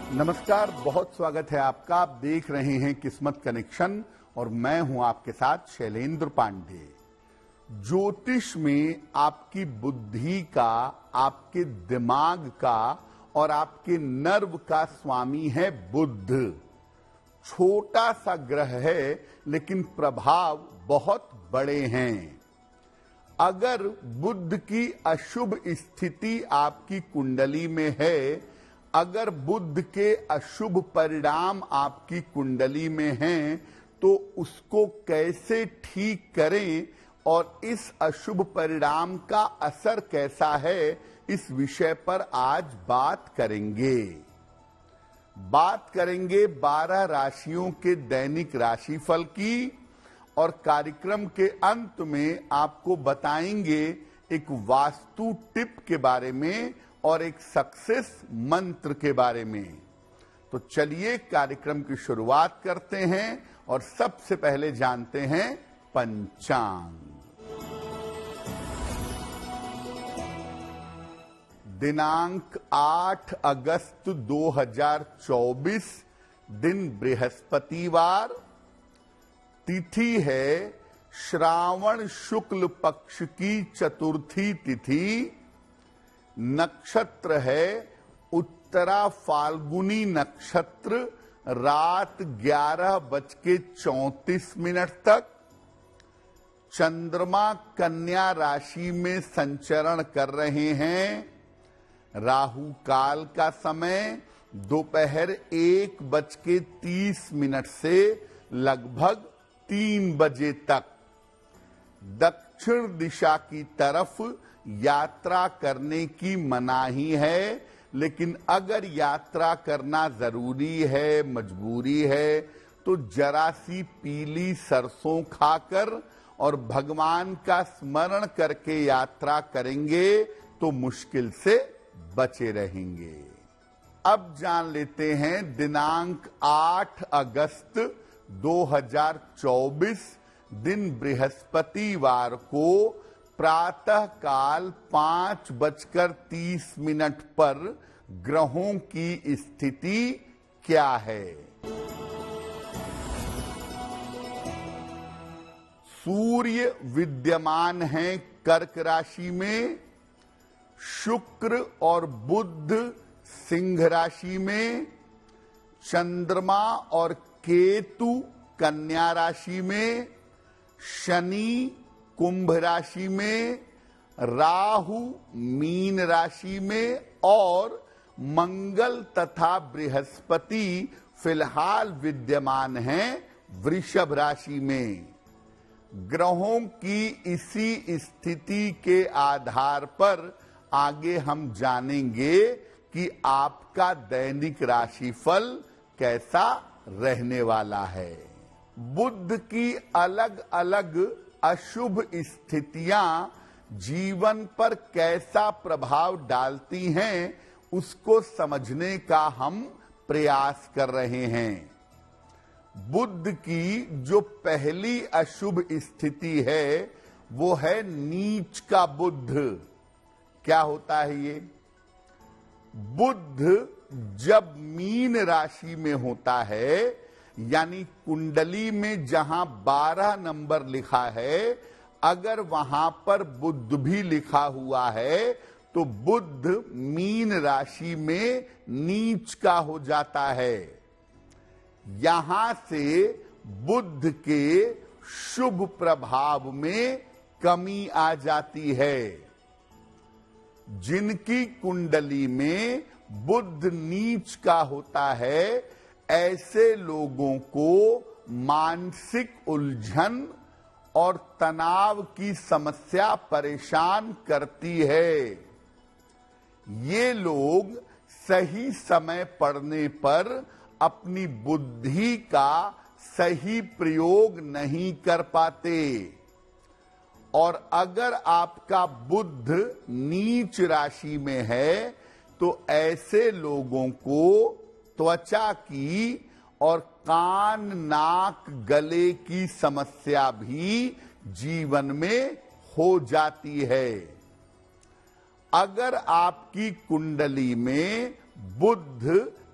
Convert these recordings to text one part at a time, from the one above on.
नमस्कार, बहुत स्वागत है आपका। आप देख रहे हैं किस्मत कनेक्शन और मैं हूं आपके साथ शैलेंद्र पांडे। ज्योतिष में आपकी बुद्धि का, आपके दिमाग का और आपके नर्व का स्वामी है बुध। छोटा सा ग्रह है लेकिन प्रभाव बहुत बड़े हैं। अगर बुध की अशुभ स्थिति आपकी कुंडली में है, अगर बुध के अशुभ परिणाम आपकी कुंडली में हैं, तो उसको कैसे ठीक करें और इस अशुभ परिणाम का असर कैसा है, इस विषय पर आज बात करेंगे। 12 राशियों के दैनिक राशिफल की और कार्यक्रम के अंत में आपको बताएंगे एक वास्तु टिप के बारे में और एक सक्सेस मंत्र के बारे में। तो चलिए कार्यक्रम की शुरुआत करते हैं और सबसे पहले जानते हैं पंचांग। दिनांक 8 अगस्त 2024, दिन बृहस्पतिवार, तिथि है श्रावण शुक्ल पक्ष की चतुर्थी तिथि, नक्षत्र है उत्तरा फाल्गुनी नक्षत्र, रात 11:34 तक। चंद्रमा कन्या राशि में संचरण कर रहे हैं। राहु काल का समय दोपहर 1:30 से लगभग 3 बजे तक। दक्षिण दिशा की तरफ यात्रा करने की मनाही है, लेकिन अगर यात्रा करना जरूरी है, मजबूरी है, तो जरा सी पीली सरसों खाकर और भगवान का स्मरण करके यात्रा करेंगे तो मुश्किल से बचे रहेंगे। अब जान लेते हैं दिनांक 8 अगस्त 2024, दिन बृहस्पतिवार को प्रातः काल 5:30 पर ग्रहों की स्थिति क्या है। सूर्य विद्यमान है कर्क राशि में, शुक्र और बुध सिंह राशि में, चंद्रमा और केतु कन्या राशि में, शनि कुंभ राशि में, राहु मीन राशि में और मंगल तथा बृहस्पति फिलहाल विद्यमान हैं वृषभ राशि में। ग्रहों की इसी स्थिति के आधार पर आगे हम जानेंगे कि आपका दैनिक राशिफल कैसा रहने वाला है। बुध की अलग अलग अशुभ स्थितियां जीवन पर कैसा प्रभाव डालती हैं, उसको समझने का हम प्रयास कर रहे हैं। बुध की जो पहली अशुभ स्थिति है वो है नीच का बुध। क्या होता है ये? बुध जब मीन राशि में होता है, यानी कुंडली में जहां 12 नंबर लिखा है, अगर वहां पर बुध भी लिखा हुआ है तो बुध मीन राशि में नीच का हो जाता है। यहां से बुध के शुभ प्रभाव में कमी आ जाती है। जिनकी कुंडली में बुध नीच का होता है, ऐसे लोगों को मानसिक उलझन और तनाव की समस्या परेशान करती है। ये लोग सही समय पड़ने पर अपनी बुद्धि का सही प्रयोग नहीं कर पाते, और अगर आपका बुध नीच राशि में है तो ऐसे लोगों को त्वचा की और कान, नाक, गले की समस्या भी जीवन में हो जाती है। अगर आपकी कुंडली में बुध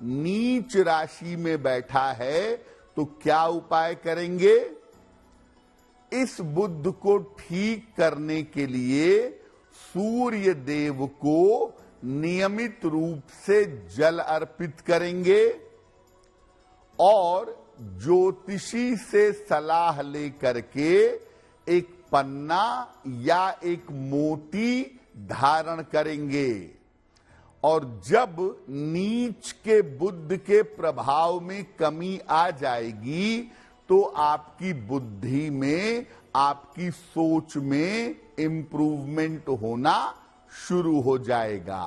नीच राशि में बैठा है, तो क्या उपाय करेंगे? इस बुध को ठीक करने के लिए सूर्य देव को नियमित रूप से जल अर्पित करेंगे और ज्योतिषी से सलाह लेकर के एक पन्ना या एक मोती धारण करेंगे। और जब नीच के बुध के प्रभाव में कमी आ जाएगी तो आपकी बुद्धि में, आपकी सोच में इंप्रूवमेंट होना शुरू हो जाएगा।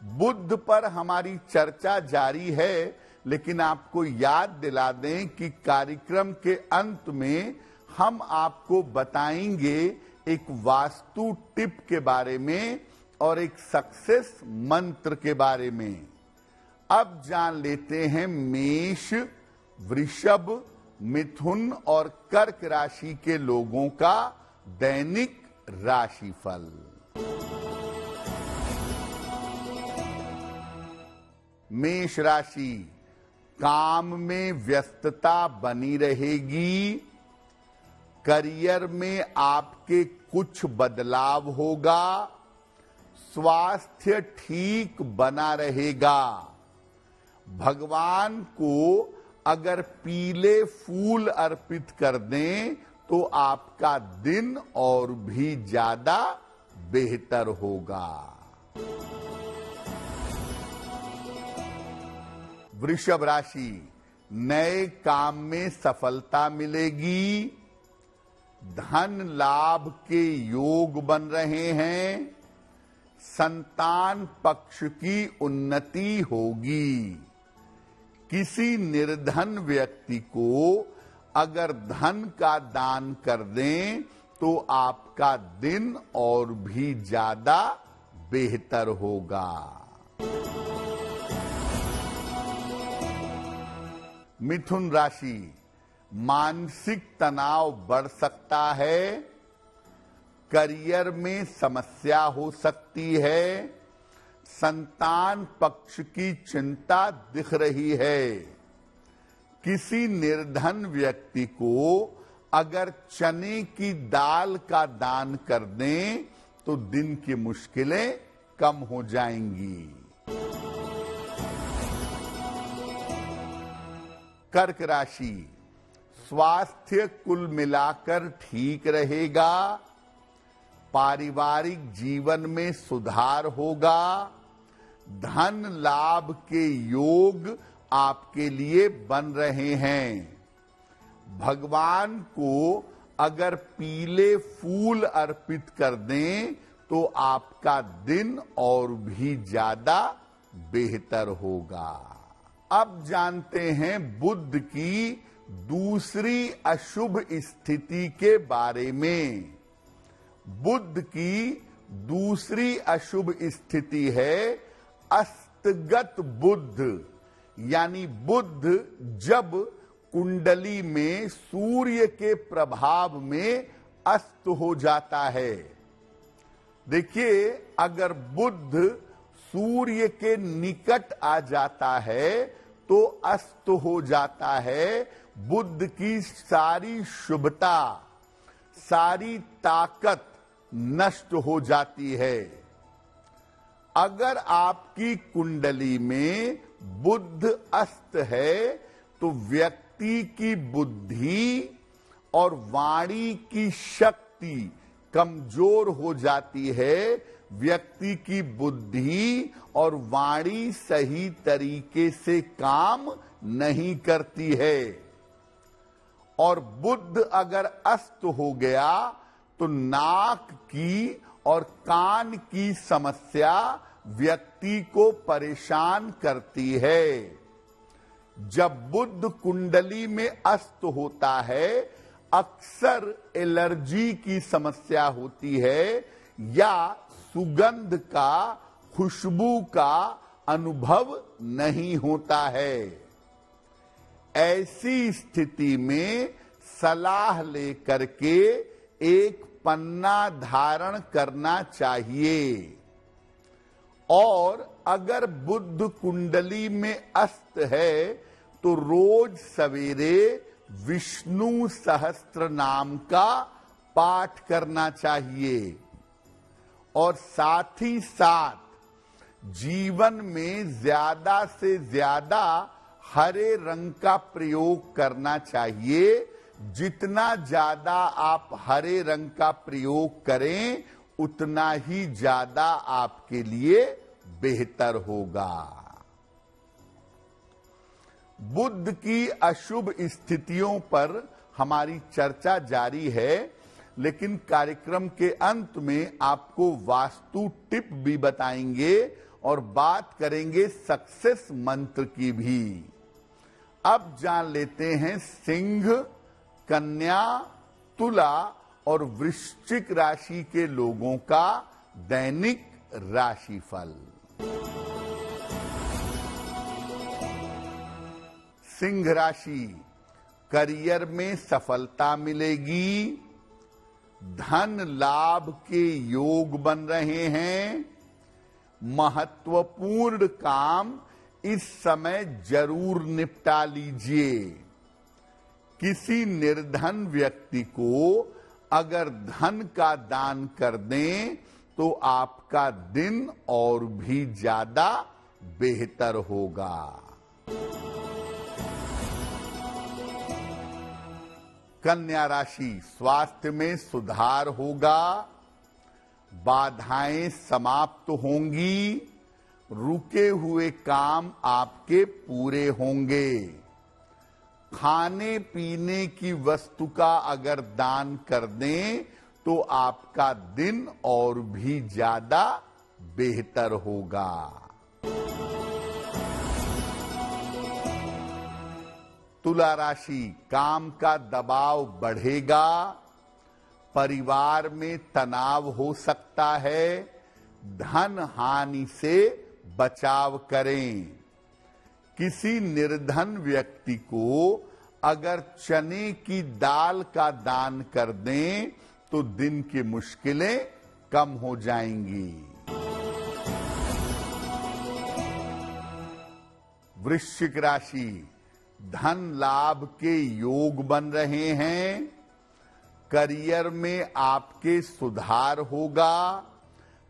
बुध पर हमारी चर्चा जारी है, लेकिन आपको याद दिला दें कि कार्यक्रम के अंत में हम आपको बताएंगे एक वास्तु टिप के बारे में और एक सक्सेस मंत्र के बारे में। अब जान लेते हैं मेष, वृषभ, मिथुन और कर्क राशि के लोगों का दैनिक राशिफल। मेष राशि, काम में व्यस्तता बनी रहेगी। करियर में आपके कुछ बदलाव होगा। स्वास्थ्य ठीक बना रहेगा। भगवान को अगर पीले फूल अर्पित कर दें तो आपका दिन और भी ज्यादा बेहतर होगा। वृषभ राशि, नए काम में सफलता मिलेगी। धन लाभ के योग बन रहे हैं। संतान पक्ष की उन्नति होगी। किसी निर्धन व्यक्ति को अगर धन का दान कर दें तो आपका दिन और भी ज्यादा बेहतर होगा। मिथुन राशि, मानसिक तनाव बढ़ सकता है। करियर में समस्या हो सकती है। संतान पक्ष की चिंता दिख रही है। किसी निर्धन व्यक्ति को अगर चने की दाल का दान कर दें तो दिन की मुश्किलें कम हो जाएंगी। कर्क राशि, स्वास्थ्य कुल मिलाकर ठीक रहेगा। पारिवारिक जीवन में सुधार होगा। धन लाभ के योग आपके लिए बन रहे हैं। भगवान को अगर पीले फूल अर्पित कर दें तो आपका दिन और भी ज्यादा बेहतर होगा। अब जानते हैं बुध की दूसरी अशुभ स्थिति के बारे में। बुध की दूसरी अशुभ स्थिति है अस्तगत बुध, यानी बुध जब कुंडली में सूर्य के प्रभाव में अस्त हो जाता है। देखिए, अगर बुध सूर्य के निकट आ जाता है तो अस्त हो जाता है। बुध की सारी शुभता, सारी ताकत नष्ट हो जाती है। अगर आपकी कुंडली में बुध अस्त है तो व्यक्ति की बुद्धि और वाणी की शक्ति कमजोर हो जाती है। व्यक्ति की बुद्धि और वाणी सही तरीके से काम नहीं करती है। और बुध अगर अस्त हो गया तो नाक की और कान की समस्या व्यक्ति को परेशान करती है। जब बुध कुंडली में अस्त होता है, अक्सर एलर्जी की समस्या होती है या सुगंध का, खुशबू का अनुभव नहीं होता है। ऐसी स्थिति में सलाह लेकर के एक पन्ना धारण करना चाहिए। और अगर बुध कुंडली में अस्त है तो रोज सवेरे विष्णु सहस्त्र नाम का पाठ करना चाहिए और साथ ही साथ जीवन में ज्यादा से ज्यादा हरे रंग का प्रयोग करना चाहिए। जितना ज्यादा आप हरे रंग का प्रयोग करें उतना ही ज्यादा आपके लिए बेहतर होगा। बुध की अशुभ स्थितियों पर हमारी चर्चा जारी है, लेकिन कार्यक्रम के अंत में आपको वास्तु टिप भी बताएंगे और बात करेंगे सक्सेस मंत्र की भी। अब जान लेते हैं सिंह, कन्या, तुला और वृश्चिक राशि के लोगों का दैनिक राशिफल। सिंह राशि, करियर में सफलता मिलेगी, धन लाभ के योग बन रहे हैं, महत्वपूर्ण काम इस समय जरूर निपटा लीजिए। किसी निर्धन व्यक्ति को अगर धन का दान कर दें तो आपका दिन और भी ज्यादा बेहतर होगा। कन्या राशि, स्वास्थ्य में सुधार होगा, बाधाएं समाप्त होंगी, रुके हुए काम आपके पूरे होंगे। खाने पीने की वस्तु का अगर दान कर दें तो आपका दिन और भी ज्यादा बेहतर होगा। तुला राशि, काम का दबाव बढ़ेगा, परिवार में तनाव हो सकता है, धन हानि से बचाव करें। किसी निर्धन व्यक्ति को अगर चने की दाल का दान कर दें तो दिन की मुश्किलें कम हो जाएंगी। वृश्चिक राशि, धन लाभ के योग बन रहे हैं, करियर में आपके सुधार होगा,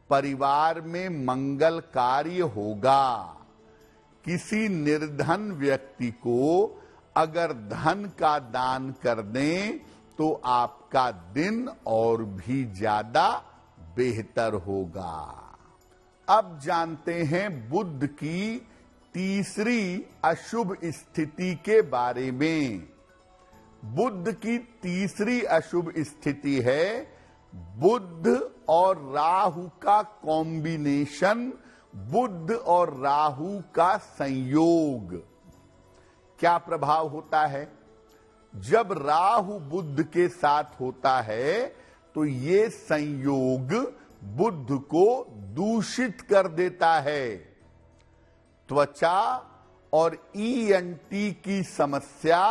परिवार में मंगल कार्य होगा। किसी निर्धन व्यक्ति को अगर धन का दान कर दें तो आपका दिन और भी ज्यादा बेहतर होगा। अब जानते हैं बुध की तीसरी अशुभ स्थिति के बारे में। बुध की तीसरी अशुभ स्थिति है बुध और राहु का कॉम्बिनेशन, बुध और राहु का संयोग। क्या प्रभाव होता है? जब राहु बुध के साथ होता है तो ये संयोग बुध को दूषित कर देता है। त्वचा और ईएनटी की समस्या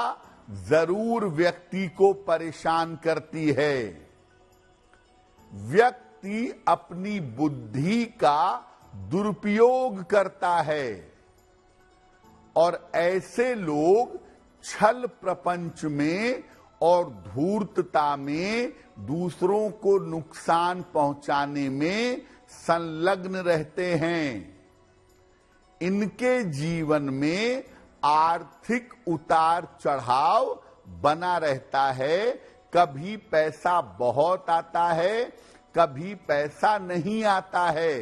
जरूर व्यक्ति को परेशान करती है। व्यक्ति अपनी बुद्धि का दुरुपयोग करता है और ऐसे लोग छल प्रपंच में और धूर्तता में दूसरों को नुकसान पहुंचाने में संलग्न रहते हैं। इनके जीवन में आर्थिक उतार चढ़ाव बना रहता है। कभी पैसा बहुत आता है, कभी पैसा नहीं आता है।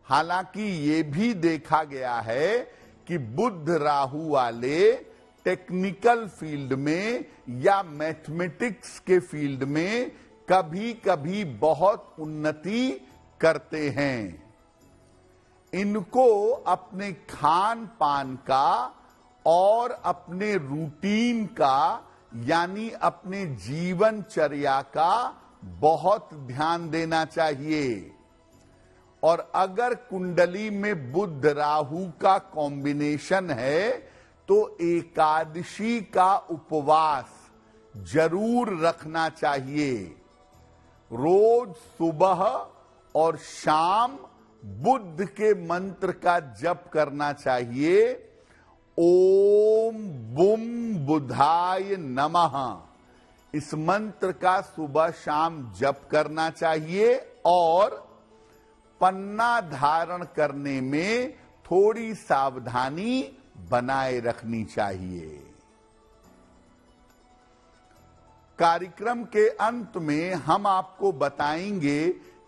हालांकि ये भी देखा गया है कि बुध राहु वाले टेक्निकल फील्ड में या मैथमेटिक्स के फील्ड में कभी कभी बहुत उन्नति करते हैं। इनको अपने खान पान का और अपने रूटीन का यानी अपने जीवनचर्या का बहुत ध्यान देना चाहिए। और अगर कुंडली में बुध राहु का कॉम्बिनेशन है तो एकादशी का उपवास जरूर रखना चाहिए। रोज सुबह और शाम बुद्ध के मंत्र का जप करना चाहिए, ओम बुम बुधाय नमः। इस मंत्र का सुबह शाम जप करना चाहिए और पन्ना धारण करने में थोड़ी सावधानी बनाए रखनी चाहिए। कार्यक्रम के अंत में हम आपको बताएंगे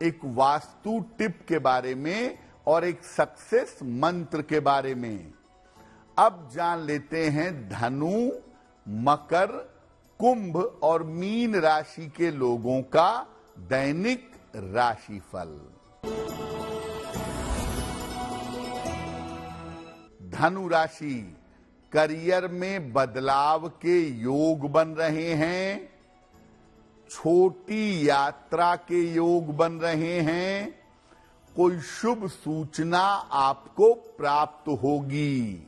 एक वास्तु टिप के बारे में और एक सक्सेस मंत्र के बारे में। अब जान लेते हैं धनु, मकर, कुंभ और मीन राशि के लोगों का दैनिक राशिफल। धनु राशि, करियर में बदलाव के योग बन रहे हैं, छोटी यात्रा के योग बन रहे हैं, कोई शुभ सूचना आपको प्राप्त होगी।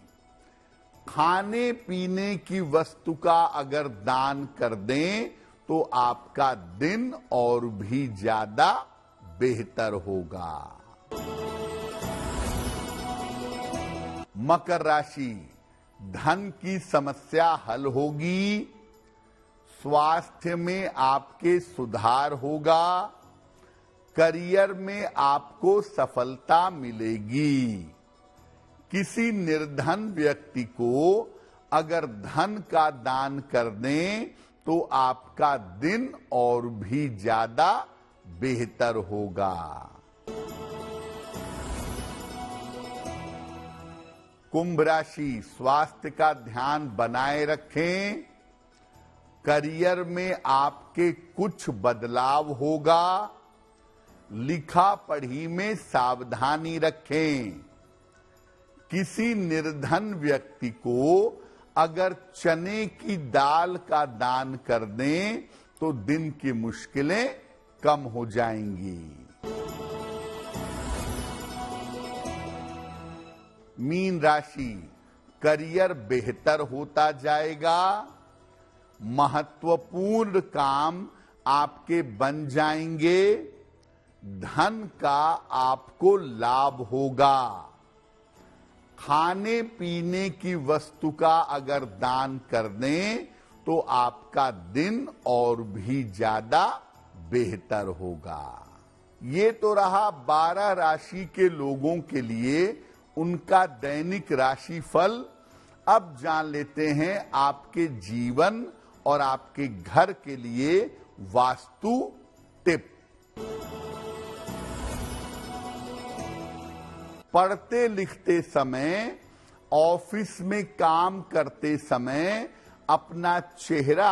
खाने पीने की वस्तु का अगर दान कर दें तो आपका दिन और भी ज्यादा बेहतर होगा। मकर राशि, धन की समस्या हल होगी, स्वास्थ्य में आपके सुधार होगा, करियर में आपको सफलता मिलेगी। किसी निर्धन व्यक्ति को अगर धन का दान कर दें तो आपका दिन और भी ज्यादा बेहतर होगा। कुंभ राशि, स्वास्थ्य का ध्यान बनाए रखें, करियर में आपके कुछ बदलाव होगा, लिखा पढ़ी में सावधानी रखें। किसी निर्धन व्यक्ति को अगर चने की दाल का दान कर दें तो दिन की मुश्किलें कम हो जाएंगी। मीन राशि, करियर बेहतर होता जाएगा, महत्वपूर्ण काम आपके बन जाएंगे, धन का आपको लाभ होगा। खाने पीने की वस्तु का अगर दान कर दें तो आपका दिन और भी ज्यादा बेहतर होगा। ये तो रहा 12 राशि के लोगों के लिए उनका दैनिक राशिफल। अब जान लेते हैं आपके जीवन और आपके घर के लिए वास्तु टिप। पढ़ते लिखते समय, ऑफिस में काम करते समय अपना चेहरा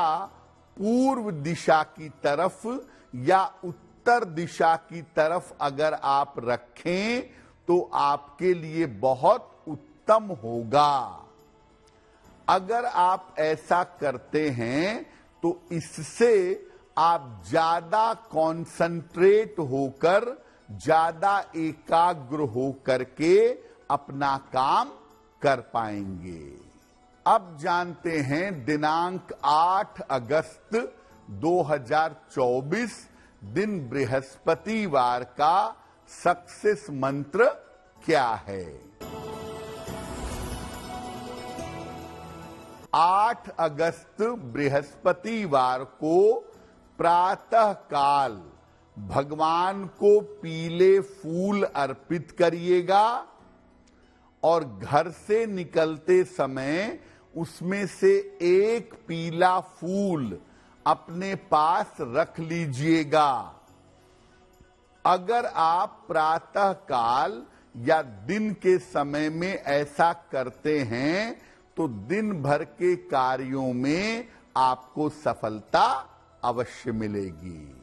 पूर्व दिशा की तरफ या उत्तर दिशा की तरफ अगर आप रखें तो आपके लिए बहुत उत्तम होगा। अगर आप ऐसा करते हैं तो इससे आप ज्यादा कॉन्सेंट्रेट होकर, ज्यादा एकाग्र हो करके अपना काम कर पाएंगे। अब जानते हैं दिनांक 8 अगस्त 2024 दिन बृहस्पतिवार का सक्सेस मंत्र क्या है। 8 अगस्त बृहस्पतिवार को प्रातः काल भगवान को पीले फूल अर्पित करिएगा और घर से निकलते समय उसमें से एक पीला फूल अपने पास रख लीजिएगा। अगर आप प्रातः काल या दिन के समय में ऐसा करते हैं तो दिन भर के कार्यों में आपको सफलता अवश्य मिलेगी।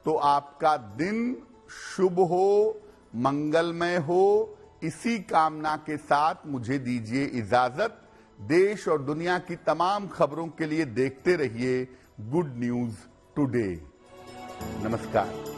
तो आपका दिन शुभ हो, मंगलमय हो, इसी कामना के साथ मुझे दीजिए इजाजत। देश और दुनिया की तमाम खबरों के लिए देखते रहिए गुड न्यूज टुडे। नमस्कार।